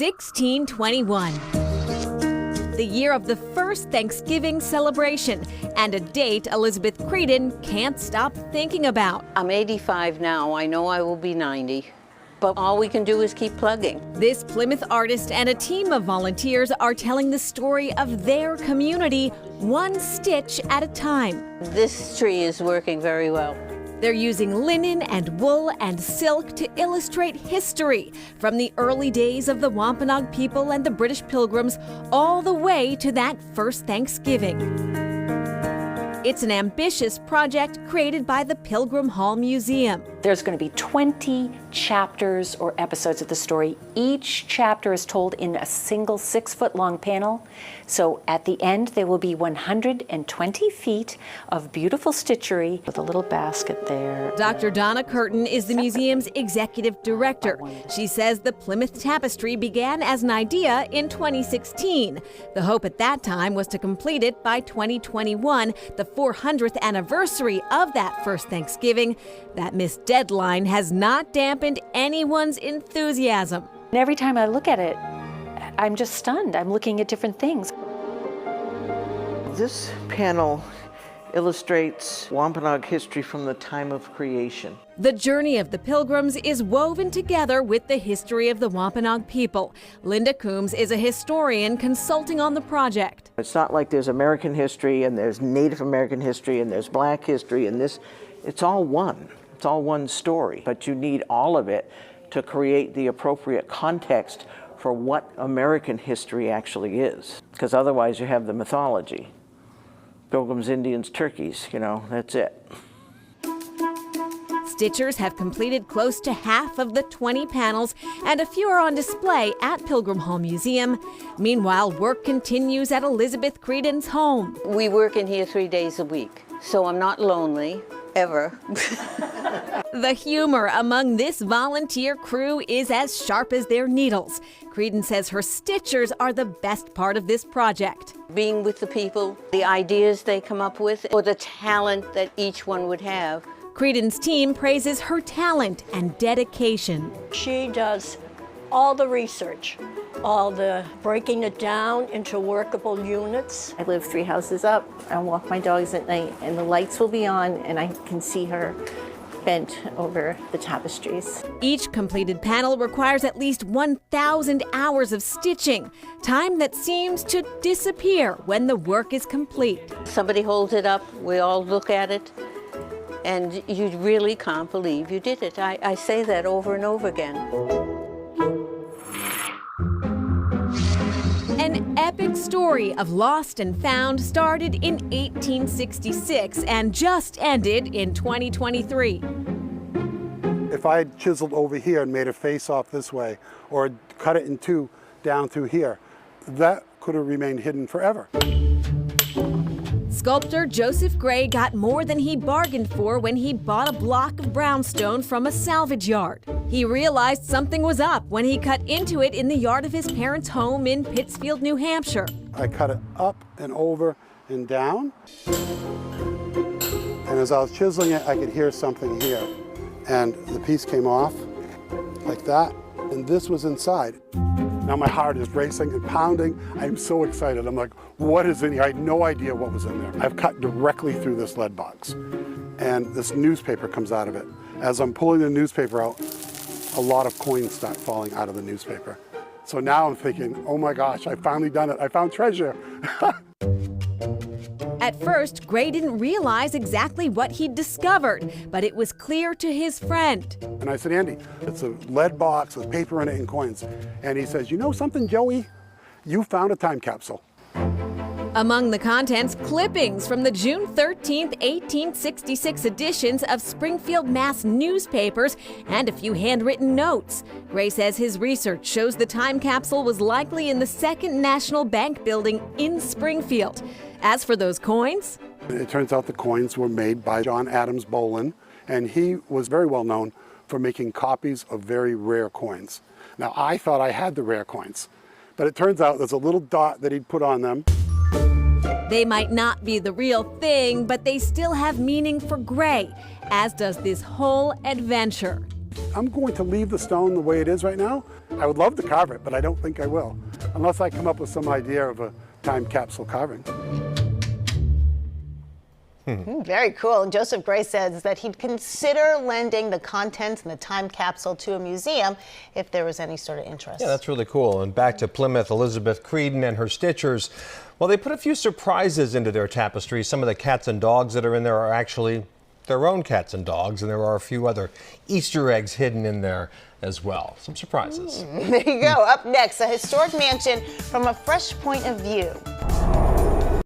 1621. The year of the first Thanksgiving celebration, and a date Elizabeth Credin can't stop thinking about. I'm 85 now. I know I will be 90. But all we can do is keep plugging. This Plymouth artist and a team of volunteers are telling the story of their community, one stitch at a time. This tree is working very well. They're using linen and wool and silk to illustrate history, from the early days of the Wampanoag people and the British Pilgrims all the way to that first Thanksgiving. It's an ambitious project created by the Pilgrim Hall Museum. There's going to be 20 chapters or episodes of the story. Each chapter is told in a single 6-foot-long panel. So at the end, there will be 120 feet of beautiful stitchery with a little basket there. Dr. Donna Curtin is the museum's executive director. She says the Plymouth Tapestry began as an idea in 2016. The hope at that time was to complete it by 2021, the 400th anniversary of that first Thanksgiving. That missed deadline has not dampened anyone's enthusiasm. And every time I look at it, I'm just stunned. I'm looking at different things. This panel illustrates Wampanoag history from the time of creation. The journey of the Pilgrims is woven together with the history of the Wampanoag people. Linda Coombs is a historian consulting on the project. It's not like there's American history and there's Native American history and there's Black history and this. It's all one. It's all one story. But you need all of it to create the appropriate context for what American history actually is. Because otherwise you have the mythology. Pilgrims, Indians, turkeys, that's it. Stitchers have completed close to half of the 20 panels, and a few are on display at Pilgrim Hall Museum. Meanwhile, work continues at Elizabeth Credin's home. We work in here 3 days a week, so I'm not lonely, ever. The humor among this volunteer crew is as sharp as their needles. Credin says her stitchers are the best part of this project. Being with the people, the ideas they come up with, or the talent that each one would have. Credin's team praises her talent and dedication. She does all the research, all the breaking it down into workable units. I live 3 houses up. I walk my dogs at night and the lights will be on and I can see her bent over the tapestries. Each completed panel requires at least 1,000 hours of stitching, time that seems to disappear when the work is complete. Somebody holds it up, we all look at it, and you really can't believe you did it. I say that over and over again. An epic story of lost and found started in 1866 and just ended in 2023. If I had chiseled over here and made a face off this way, or cut it in two down through here, that could have remained hidden forever. Sculptor Joseph Gray got more than he bargained for when he bought a block of brownstone from a salvage yard. He realized something was up when he cut into it in the yard of his parents' home in Pittsfield, New Hampshire. I cut it up and over and down. And as I was chiseling it, I could hear something here. And the piece came off like that, and this was inside. Now my heart is racing and pounding. I'm so excited. I'm like, what is in here? I had no idea what was in there. I've cut directly through this lead box, and this newspaper comes out of it. As I'm pulling the newspaper out, a lot of coins start falling out of the newspaper. So now I'm thinking, oh my gosh, I finally done it. I found treasure. At first, Gray didn't realize exactly what he'd discovered, but it was clear to his friend. And I said, Andy, it's a lead box with paper in it and coins. And he says, you know something, Joey? You found a time capsule. Among the contents, clippings from the June 13, 1866 editions of Springfield, Mass. newspapers and a few handwritten notes. Gray says his research shows the time capsule was likely in the Second National Bank building in Springfield. As for those coins, it turns out the coins were made by John Adams Bolin, and he was very well known for making copies of very rare coins. Now, I thought I had the rare coins, but it turns out there's a little dot that he'd put on them. They might not be the real thing, but they still have meaning for Gray, as does this whole adventure. I'm going to leave the stone the way it is right now. I would love to carve it, but I don't think I will, unless I come up with some idea of a time capsule carving. Very cool. And Joseph Gray says that he'd consider lending the contents in the time capsule to a museum if there was any sort of interest. Yeah, that's really cool. And back to Plymouth, Elizabeth Creedon and her stitchers. Well, they put a few surprises into their tapestry. Some of the cats and dogs that are in there are actually their own cats and dogs, and there are a few other Easter eggs hidden in there as well. Some surprises. There you go. Up next, a historic mansion from a fresh point of view.